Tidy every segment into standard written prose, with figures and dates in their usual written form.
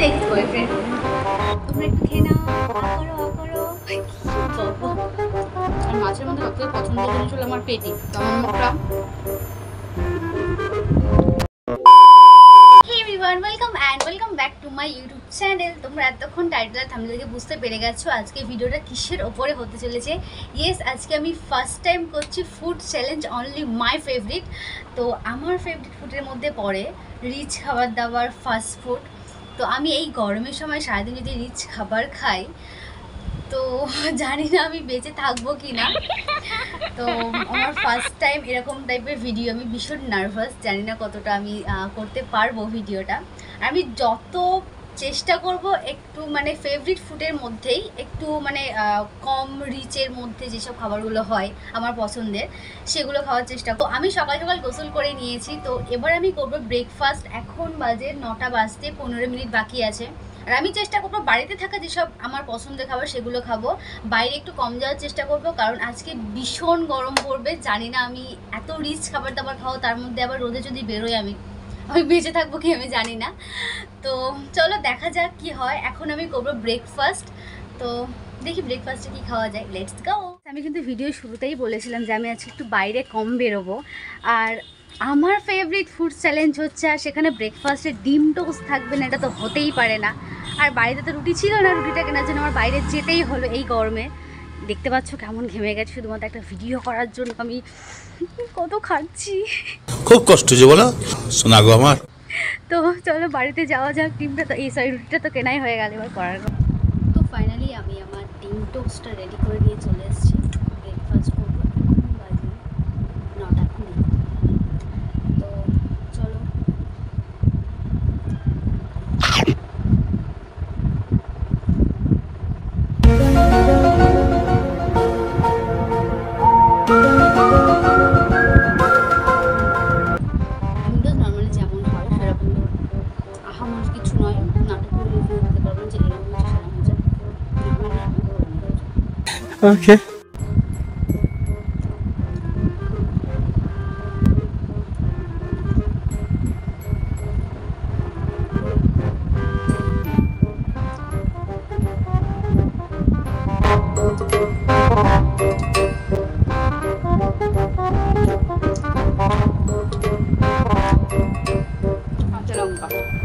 Next boyfriend. তোমরা একটু খেয়ে নাও, করো আর মাছের মধ্যে সবথেকে পছন্দের জিনিস হলো আমার পেটি। কেমন মুখটা? Welcome back to my YouTube channel. তোমরা এতক্ষণ টাইটেল থাম্বনেল থেকে বুঝতে পেরে গেছো আজকে ভিডিওটা কিসের ওপরে হতে চলেছে। ইয়েস, আজকে আমি ফার্স্ট টাইম করছি food challenge, only my favourite. তো আমার ফেভারিট ফুডের মধ্যে পড়ে রিচ খাবার দাবার, ফাস্ট ফুড। তো আমি এই গরমের সময় সারাদিন যদি রিচ খাবার খাই তো জানি না আমি বেঁচে থাকবো কি না। তো আমার ফার্স্ট টাইম এরকম টাইপের ভিডিও, আমি ভীষণ নার্ভাস, জানি না কতটা আমি করতে পারবো ভিডিওটা। আমি যত চেষ্টা করব একটু মানে ফেভারিট ফুডের মধ্যেই একটু মানে কম রিচের মধ্যে যেসব খাবারগুলো হয় আমার পছন্দের সেগুলো খাওয়ার চেষ্টা করব। আমি সকাল সকাল গোসল করে নিয়েছি, তো এবার আমি করবো ব্রেকফাস্ট। এখন বাজে 9টা বাজতে 15 মিনিট বাকি আছে। আর আমি চেষ্টা করবো বাড়িতে থাকা যেসব আমার পছন্দের খাবার সেগুলো খাবো, বাইরে একটু কম যাওয়ার চেষ্টা করব, কারণ আজকে ভীষণ গরম পড়বে। জানি না আমি এত রিচ খাবার দাবার খাবো, তার মধ্যে আবার রোদে যদি বেরোই আমি বেঁচে থাকবো কি আমি জানি না। তো চলো দেখা যাক কি হয়। এখন আমি করবো ব্রেকফাস্ট, তো দেখি ব্রেকফাস্টে কি খাওয়া যায়। Let's go. আমি কিন্তু ভিডিও শুরুতেই বলেছিলাম যে আমি আজকে একটু বাইরে কম বেরোবো, আর আমার ফেভারিট ফুড চ্যালেঞ্জ হচ্ছে, আর সেখানে ব্রেকফাস্টে ডিম টোস্ট থাকবে না, এটা তো হতেই পারে না। আর বাড়িতে তো রুটি ছিল না, রুটিটা কেনার জন্য আমার বাইরে যেতেই হলো এই গরমে। দেখতে পাচ্ছ কেমন ঘেমে গেছে, শুধুমাত্র একটা ভিডিও করার জন্য আমি কত খাচ্ছি, খুব কষ্ট যে বলো শোনা গো আমার। তো চলো বাড়িতে যাওয়া যাক। ডিমটা তো রুটিটা তো কেনাই হয়ে গেল, এবার করার। তো ফাইনালি আমি আমার ডিম টোস্টটা রেডি করে দিয়ে চলে এসেছি। ব্রেকফাস্ট করবো, বাজে 9টা 20। তো চলো। Okay.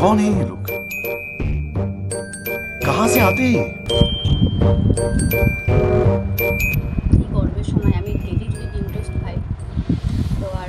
कौन है ये लोग? कहाँ से आते हैं? গরমের সময় আমি ডেলি যদি ডিম টোস্ট খাই তো আর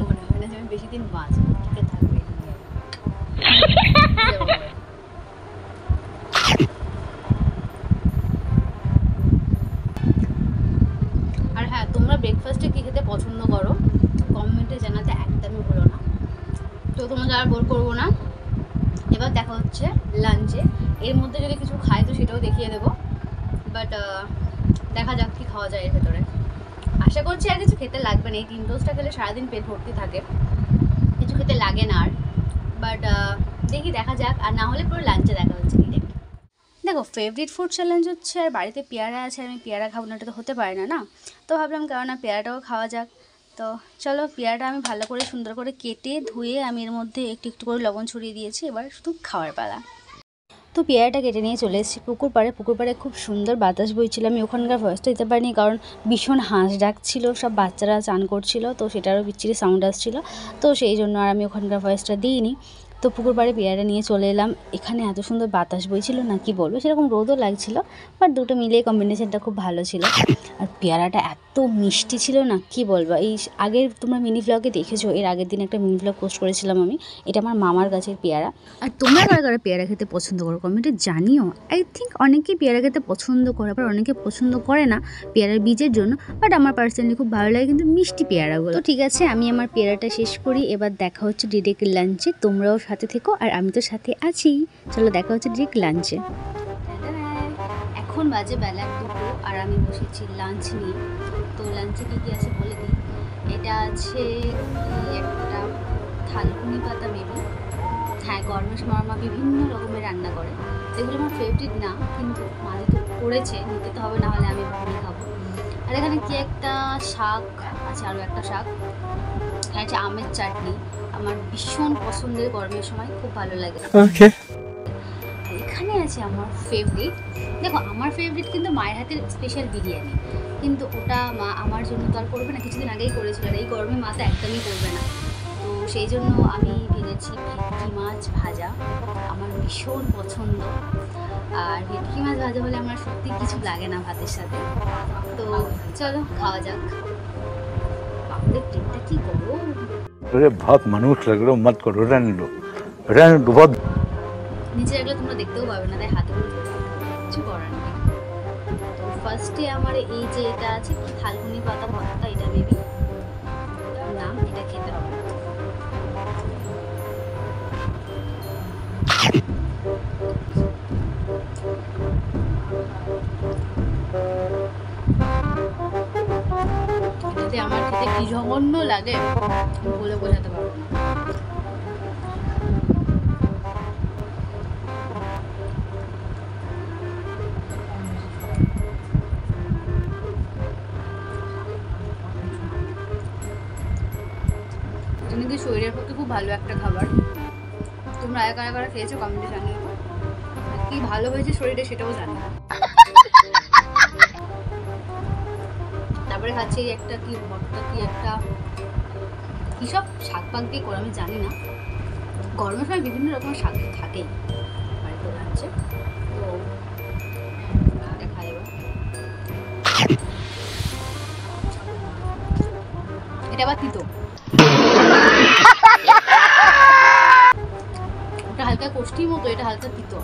মনে হয় না যে আমি বেশি দিন বাঁচবো, টিকে থাকবে। আর হ্যাঁ, তোমরা ব্রেকফাস্টে কী খেতে পছন্দ করো কমেন্টে জানাতে একদমই ভুলো না। তো তোমাদের আর বোর করবো না, এবার দেখা হচ্ছে লাঞ্চে। এর মধ্যে যদি কিছু খাই তো সেটাও দেখিয়ে দেবো, বাট দেখা যাক কী খাওয়া যায় এর ভেতরে। আশা করছি আর কিছু খেতে লাগবে না, এই ডিম টোস্টটা খেলে সারাদিন পেট ভর্তি থাকে, কিছু খেতে লাগে না আর। বাট দেখি দেখা যাক, আর না হলে পুরো লাঞ্চে দেখা হচ্ছে। কি দেখো, ফেভারিট ফুড চ্যালেঞ্জ হচ্ছে, আর বাড়িতে পেয়ারা আছে, আমি পেয়ারা খাবো না, এটা তো হতে পারে না না। তো ভাবলাম কেননা পেয়ারাটাও খাওয়া যাক। তো চলো, পেয়ারাটা আমি ভালো করে সুন্দর করে কেটে ধুয়ে আমি এর মধ্যে একটু একটু করে লবণ ছড়িয়ে দিয়েছি, এবার শুধু খাওয়ার পালা। তো পেয়ারাটা কেটে নিয়ে চলে এসেছি পুকুর পাড়ে খুব সুন্দর বাতাস বইছিল। আমি ওখানকার ভয়েসটা দিতে পারিনি, কারণ ভীষণ হাঁস ডাকছিল, সব বাচ্চারা চান করছিল, তো সেটারও বিচ্ছিরি সাউন্ড আসছিল, তো সেই জন্য আর আমি ওখানকার ভয়েসটা দিইনি। তো পুকুর পাড়ে পেয়ারা নিয়ে চলে এলাম। এখানে এত সুন্দর বাতাস বইছিল না কি বলবো, সেরকম রোদও লাগছিল, বাট দুটো মিলিয়ে কম্বিনেশনটা খুব ভালো ছিল। আর পেয়ারাটা এত মিষ্টি ছিল না কি বলবো। এই আগের তোমরা মিনি ভ্লগে দেখেছো, এর আগের দিন একটা মিনি ভ্লগ পোস্ট করেছিলাম আমি, এটা আমার মামার গাছের পেয়ারা। আর তোমরা কারা কারা পেয়ারা খেতে পছন্দ করো কমেন্টে জানিও। আই থিঙ্ক অনেকেই পেয়ারা খেতে পছন্দ করে, আবার অনেকে পছন্দ করে না পেয়ারার বীজের জন্য, বাট আমার পার্সোনালি খুব ভালো লাগে কিন্তু মিষ্টি পেয়ারাগুলো। তো ঠিক আছে, আমি আমার পেয়ারাটা শেষ করি, এবার দেখা হচ্ছে ডিরেক্ট লাঞ্চে। তোমরাও সাথে থেকো, আর আমি তো সাথে আছি। চলো দেখা হচ্ছে ডিরেক্ট লাঞ্চে। এখন বাজে বেলা 2, আর আমি বসেছি লাঞ্চ নিয়ে। তো লাঞ্চে কী কী আছে বলে দিই। এটা আছে কি একটা থালকুনি পাতা মেবি, হ্যাঁ, গরমের সময় মা বিভিন্ন রকমের রান্না করে, এগুলো আমার ফেভারিট না, কিন্তু মা যেহেতু করেছে নিতে তো হবে, না হলে আমি ভুলে খাবো। আর এখানে কি একটা শাক আছে, আরও একটা শাক, এখানে আছে আমের চাটনি, আমার ভীষণ পছন্দের, গরমের সময় খুব ভালো লাগে। আছে আমার ফেভারিট। দেখো আমার ফেভারিট কিন্তু মায়ের হাতের স্পেশাল বিরিয়ানি, কিন্তু ওটা মা আমার জন্য তো আর করবে না, কিছুদিন আগেই করেছিল, আর এই গরমে মা তো একদমই করবে না। তো সেই জন্য আমি ভেবেছি ভেটকি মাছ ভাজা, আমার ভীষণ পছন্দ। আর ভেটকি মাছ ভাজা হলে আমার সত্যি কিছু লাগে না ভাতের সাথে। তো চলো খাওয়া যাক। বাপরে প্লেটটা কি গরম! अरे बहुत मनुष्य लग रहे हो, मत करो, रहने दो बहुत। নিচে রাখলে তোমরা দেখতেও পাবে না, তাই হাতে করে কিছু করার নেই। তো ফার্স্টে আমার এই যে এটা আছে কি থালকুনি পাতা ভর্তা, এটা মেবি নাম, এটা খেতে হবে। এটাতে আমার খেতে কি জঘন্য লাগে বলে বোঝাতে পারবো না। কিন্তু শরীরের পক্ষে খুব ভালো একটা খাবার। তোমরা কারা কারা খেয়েছো কমেন্টে জানিও। কি ভালো হয়েছে শরীরে সেটাও জানি। তারপরে খাচ্ছি একটা কি ভর্তা, কি একটা কি সব শাক পাক দিয়ে করে আমি জানি না। গরমের সময় বিভিন্ন রকমের শাক থাকেই বাড়িতে রাখছে। তো খাই এবার। এটা আবার তিতো, ওটা হালকা কষ্টির মতো, এটা হালকা তিতো।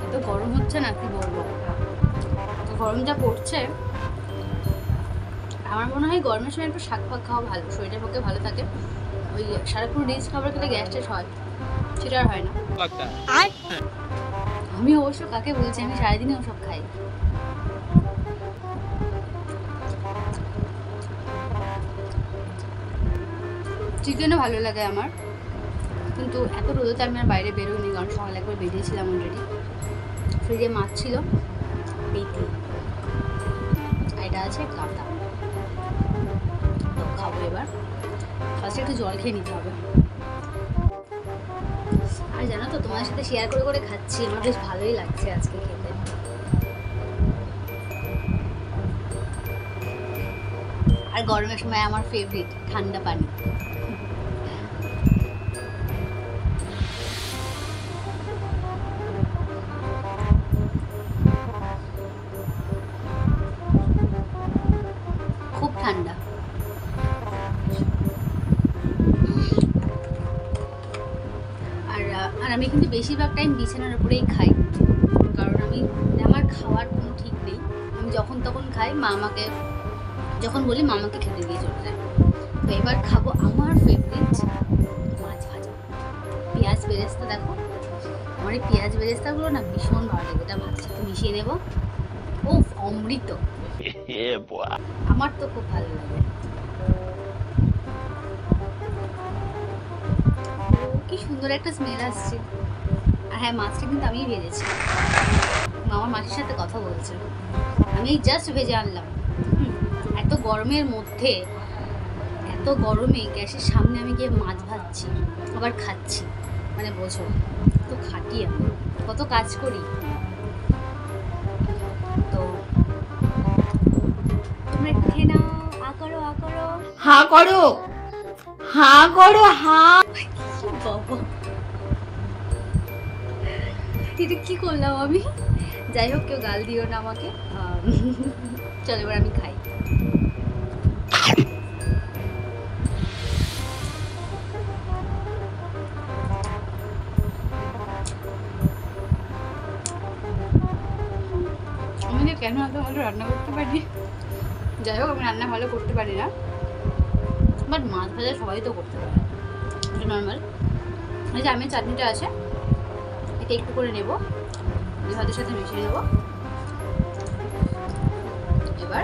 এত গরম হচ্ছে না, কি বলবো, তো গরম যা পড়ছে, আমার মনে হয় গরমের সময় একটু শাক ফাক খাওয়া ভালো, শরীরের পক্ষে ভালো থাকে। ওই সারাক্ষণ রিচ খাবার খেলে গ্যাস ট্যাস হয়, সেটা আর হয় না। আমি অবশ্য কাকে বলছি, আমি সারাদিনই ওসব খাই। চিকেনও ভালো লাগে আমার, কিন্তু এত রোদে আমি আর বাইরে বেরোইনি, কারণ সকালে একবার বেরিয়েছিলাম অলরেডি। ফ্রিজে মাছ ছিল পেটি, এটা আছে কাঁটা। তো খাবো এবার। ফার্স্টে একটু জল খেয়ে নিতে হবে। আর জানো তো, তোমার সাথে শেয়ার করে করে খাচ্ছি, আমার বেশ ভালোই লাগছে আজকে খেতে। আর গরমের সময় আমার ফেভারিট ঠান্ডা পানি। খুব ঠান্ডা। আর আমি কিন্তু বেশিরভাগ টাইম বিছানার উপরেই খাই, কারণ আমার খাওয়ার কোনো ঠিক নেই। আমি যখন তখন খাই, মা আমাকে যখন বলি মা আমাকে খেতে দিয়ে চলে যায়। তো এবার খাবো আমার ফেভারিট মাছ ভাজা, পেঁয়াজ বেরেস্তা। দেখো আমার এই পেঁয়াজ বেরেস্তাগুলো না ভীষণ ভালো লাগে, এটা ভাতের সাথে মিশিয়ে নেবো। ও অমৃত, আমার তো খুব ভালো লাগে। কি সুন্দর একটা স্মেল আসছে। আর হ্যাঁ, মাছটা কিন্তু আমিই ভেজেছি, আমার মাছের সাথে কথা বলছে, আমি জাস্ট ভেজে আনলাম। এত গরমের মধ্যে, এত গরমে গ্যাসের সামনে আমি গিয়ে মাছ ভাজছি, আবার খাচ্ছি, মানে বোঝো তো খাটি, আমি কত কাজ করি। তো তোমরা একটু খেয়ে নাও, হা করো, হা করো, হা করো, হা করো, হা। বাবা, এটা কি করলাম আমি? যাই হোক, কেউ গাল দিও না আমাকে। চলো এবার আমি খাই। আমি যে কেন এত ভালো রান্না করতে পারি, যাই হোক আমি রান্না ভালো করতে পারি না, বাট মাছ ভাজা সবাই তো করতে পারে, এটা নর্মাল। এই যে আমি চাটনিটা আছে, এটা একটু করে নেব, ভাতের সাথে মিশিয়ে নেব। এবার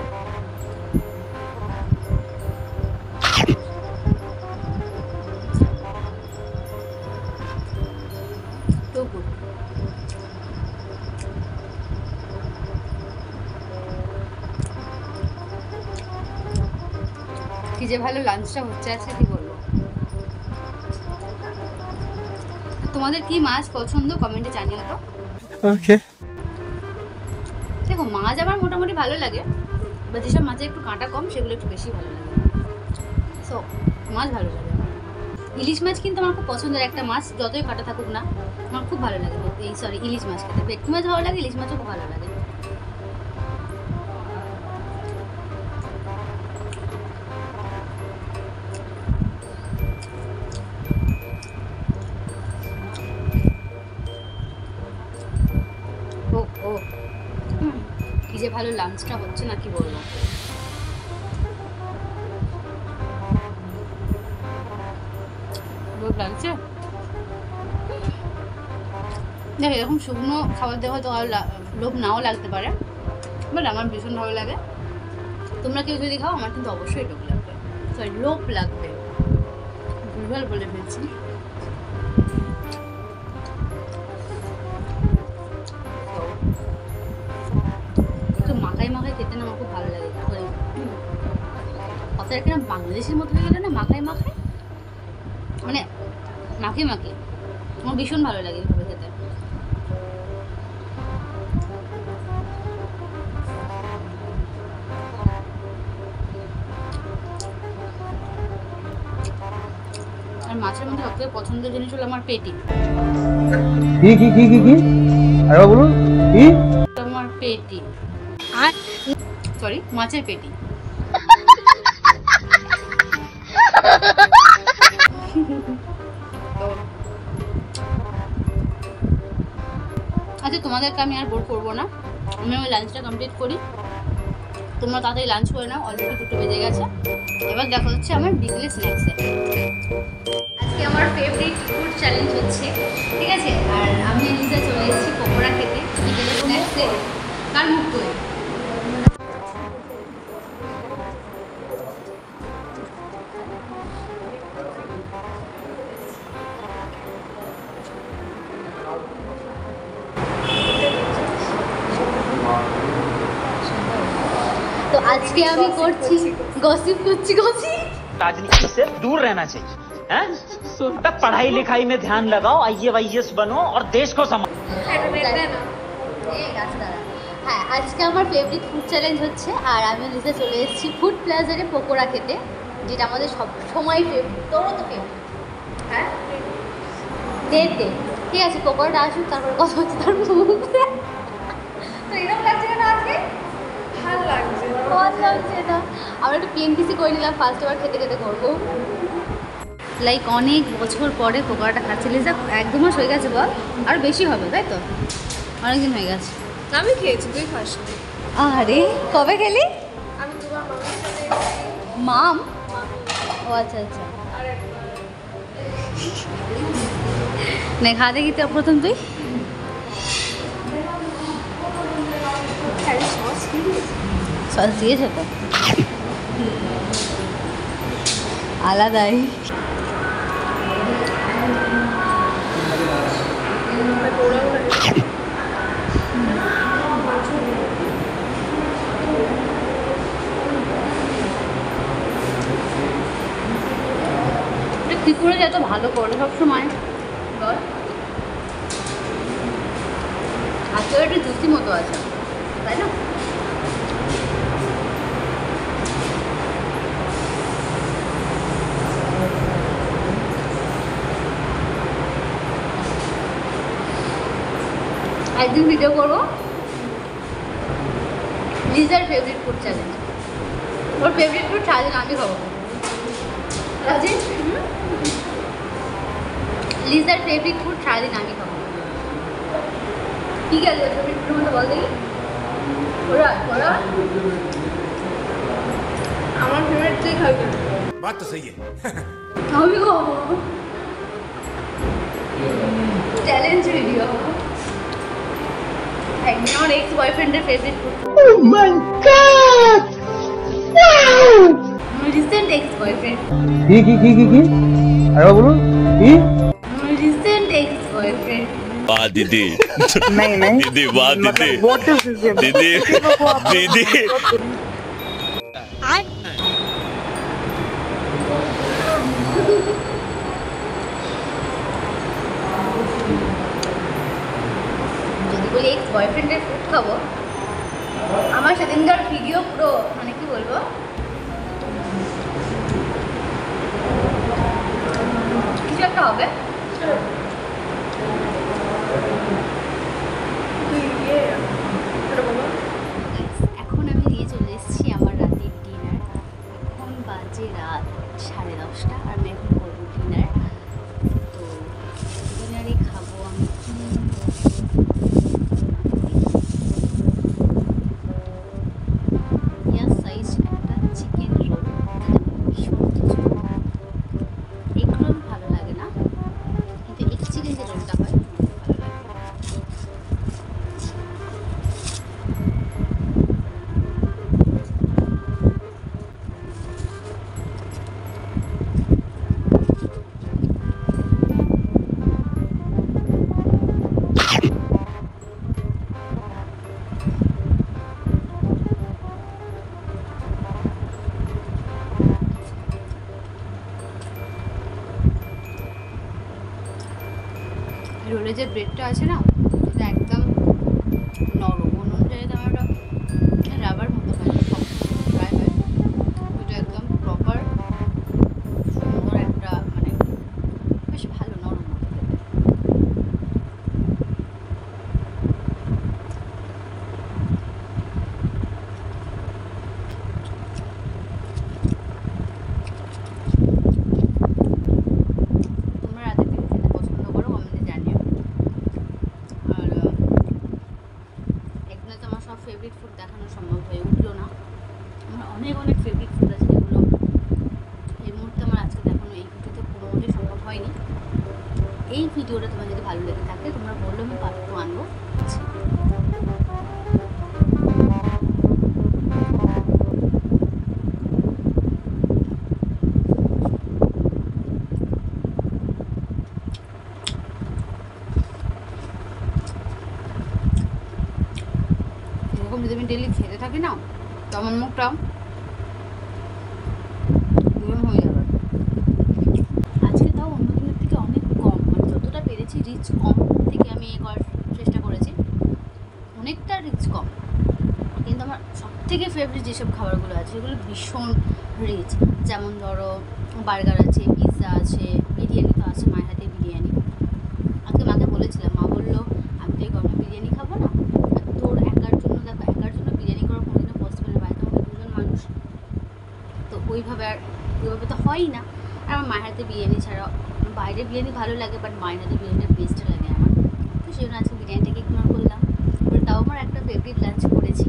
যে ভালো লাঞ্চটা হচ্ছে আজকে, কি বলবো। তোমাদের কি মাছ পছন্দ কমেন্টে জানিও তো। Okay. দেখো মাছ আমার মোটামুটি ভালো লাগে, বা যেসব মাছে একটু কাঁটা কম সেগুলো একটু বেশি ভালো লাগে। সো মাছ ভালো লাগে আমার। ইলিশ মাছ কিন্তু আমার খুব পছন্দের একটা মাছ, যতই কাঁটা থাকুক না আমার খুব ভালো লাগে। এই সরি, ইলিশ মাছ খেতে। ভেটকি মাছ ভালো লাগে, ইলিশ মাছও খুব ভালো লাগে। ও ও কি যে ভালো লাঞ্চটা হচ্ছে না, কি বলবো। লোভ লাগছে দেখ, এরকম শুকনো খাবার দেওয়া হয়তো লোভ নাও লাগতে পারে, বাট আমার ভীষণ ভালো লাগে। তোমরা কেউ যদি খাও আমার কিন্তু অবশ্যই লোভ লাগবে, সরি লোভ লাগবে, ভুলভাল বলে ফেলছি। একটু মাখাই মাখাই খেতে না আমার খুব ভালো লাগে। কথাটা কিনা বাংলাদেশের মতো হয়ে গেলে না, মাখাই মাখাই, মানে মাখে মাখে আমার ভীষণ ভালো লাগে এভাবে খেতে। আর মাছের মধ্যে সবথেকে পছন্দের জিনিস হলো আমার পেটি। কি আরে বলুন কি? আমার পেটি, আর সরি মাছের পেটি। আচ্ছা তোমাদেরকে আমি আর বোর করবো না, আমি আমার লাঞ্চটা কমপ্লিট করি। তোমরা তাড়াতাড়ি লাঞ্চ করে নাও, অলরেডি 2টো বেজে গেছে। এবার দেখা হচ্ছে আমার বিকেলে স্ন্যাক্সে। আজকে আমার ফেভারিট ফুড চ্যালেঞ্জ হচ্ছে, ঠিক আছে। আর আমি নিজে চলে এসেছি পকোড়া খেতে বিকেলে স্ন্যাক্সে। কার মুখ করে তো আজকে আমি করছি গসিপ করছি। राजनीति से दूर रहना चाहिए हैं? अबे पढ़ाई लिखाई में ध्यान लगाओ, IAS बनो और देश को संभालो। হ্যাঁ, আজকে আমার ফেভারিট ফুড চ্যালেঞ্জ হচ্ছে, আর আমি নিজে চলে এসেছি ফুড প্লাজারে পকোড়া খেতে, যেটা আমাদের সব সময় ফেভারিট। তোরও তো ফেভারিট, হ্যাঁ দে ঠিক আছে, পকোড়াটা আসুক তারপরে কথা হচ্ছে তার মুখে। তো এরকম লাগছে কেন আজকে? ভালো লাগছে না। আমরা একটু PNPC করে নিলাম, ফার্স্ট বার খেতে খেতে করবো। লাইক অনেক বছর পরে পকোড়াটা খাচ্ছি। লিজা 1-2 মাস হয়ে গেছে বল? আরও বেশি হবে তাই তো? অনেকদিন হয়ে গেছে। আমি খেয়েছি, তুই খাস। আরে কবে খেলি? আমি দুবার মামার সাথে মাম? ও আচ্ছা আচ্ছা, নে খা দেখি তো প্রথম তুই। সস দিয়েছে তো আলাদাই। ত্রিপুরা যে এত ভালো করে সবসময় বল, আজকে একটু জুসি মতো আছে তাই না? একদিন ভিডিও করবো লিজার ফেভারিট ফুড চ্যালেঞ্জ। ওর ফেভারিট ফুড সারাদিন আমি খাবো। রাজি? লিজার ফেভারিট ফুড সারাদিন আমি খাবো। ঠিক আছে, ফেভারিট ফুডের মতো বল দেখি। ওরা আমার ফেভারিট তুই খাবি। बात तो सही है। আমি খাবো। Challenge video. একদিন আমার এক্স বয়ফ্রেন্ডের ফেভারিট ফুড। ও মাই গড, রিসেন্ট এক্স বয়ফ্রেন্ড। কি আরে বলুন কি? Recent ex boyfriend. वाह दीदी, नहीं दीदी वाह दीदी, दीदी दीदी। বয়ফ্রেন্ডের ফুড খাবো। আমার সেদিনকার ভিডিও পুরো মানে কি বলবো, কিছু একটা হবে। এখন আমি নিয়ে চলে এসেছি আমার রাতের ডিনার। এখন বাজে রাত 10:30 আর আমি এখন করবো ডিনার। তো ডিনারে খাবো আমি সাইজ একটা চিকেন রোল, এগ রোল ভালো লাগে না, কিন্তু এগ চিকেন যে রোলটা হয় ভালো লাগে। রোলের যে ব্রেডটা আছে না, সেটা একদম নরম, অন্য জায়গায় আমার একটা রাবার মতো হয়, ড্রাই হয়। এটা একদম প্রপার সুন্দর একটা মানে বেশ ভালো নরম মতো। তোমরা রাতে কি খেতে পছন্দ করো কমেন্টে জানিও। আর একদিনে তো আমার সব ফেভারিট ফুড দেখানো সম্ভব হয়ে উঠলো না। আমার অনেক অনেক ফেভারিট ফুড আছে, যেগুলো এই মুহূর্তে আমার আজকে দেখানো এই ভিডিওতে পুরোপুরি সম্ভব হয়নি। এই ভিডিওটা তোমার যদি ভালো লেগে থাকে তোমরা বললো আমি পার্ট 2 আনবো। এরকম যদি আমি ডেলি খেতে থাকি না, তো আমার মুখটা গরম হয়ে যাবে। আজকে তাও অন্য দিনের থেকে অনেক কম, মানে যতটা পেরেছি রিচ কম থেকে আমি এ করার চেষ্টা করেছি, অনেকটা রিচ কম। কিন্তু আমার সবথেকে ফেভারিট যেসব খাবারগুলো আছে সেগুলো ভীষণ রিচ। যেমন ধরো বার্গার আছে, পিৎজা আছে, বিরিয়ানি তো আছে, মায়ের হাতে বিরিয়ানি। আজকে মাকে বলেছিলাম, মা বললো আমি তো এই গরমে বিরিয়ানি খাবো না। তোর একার জন্য, দেখো একার জন্য বিরিয়ানি করা কোনোদিনও পসিবল না, বাড়িতে আমাদের 2জন মানুষ, তো ওইভাবে তো হয়ই না। আর আমার মায়ের হাতে বিরিয়ানি ছাড়া বাইরে বিরিয়ানি ভালো লাগে, বাট মায়ের হাতে বিরিয়ানিটা বেস্ট লাগে আমার। তো সেই জন্য আজকে বিরিয়ানিটাকে ইগনোর করলাম। এবার তাও আমার একটা ফেভারিট লাঞ্চ করেছি,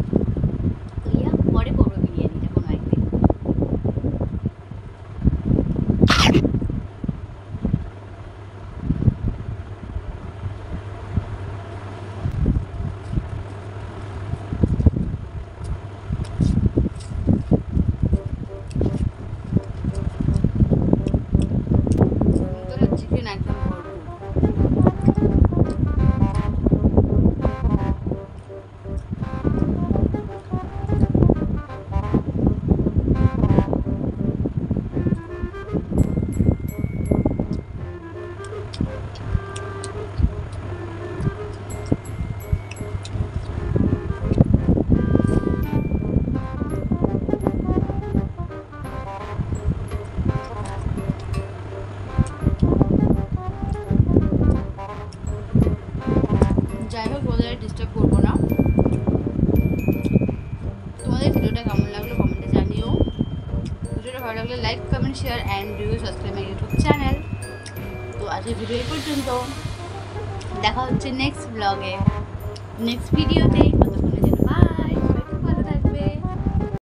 তো পরে করবো বিরিয়ানিটা কোনো একদিন। চিকেন একদম যাই হোক, ওদের ডিস্টার্ব করবো না। তোমাদের ভিডিওটা কেমন লাগলো কমেন্টে জানিও। ভিডিওটা ভালো লাগলে like, comment, share and do subscribe my YouTube channel. তো আজকের ভিডিও এই পর্যন্ত, দেখা হচ্ছে নেক্সট ব্লগে, নেক্সট ভিডিওতে।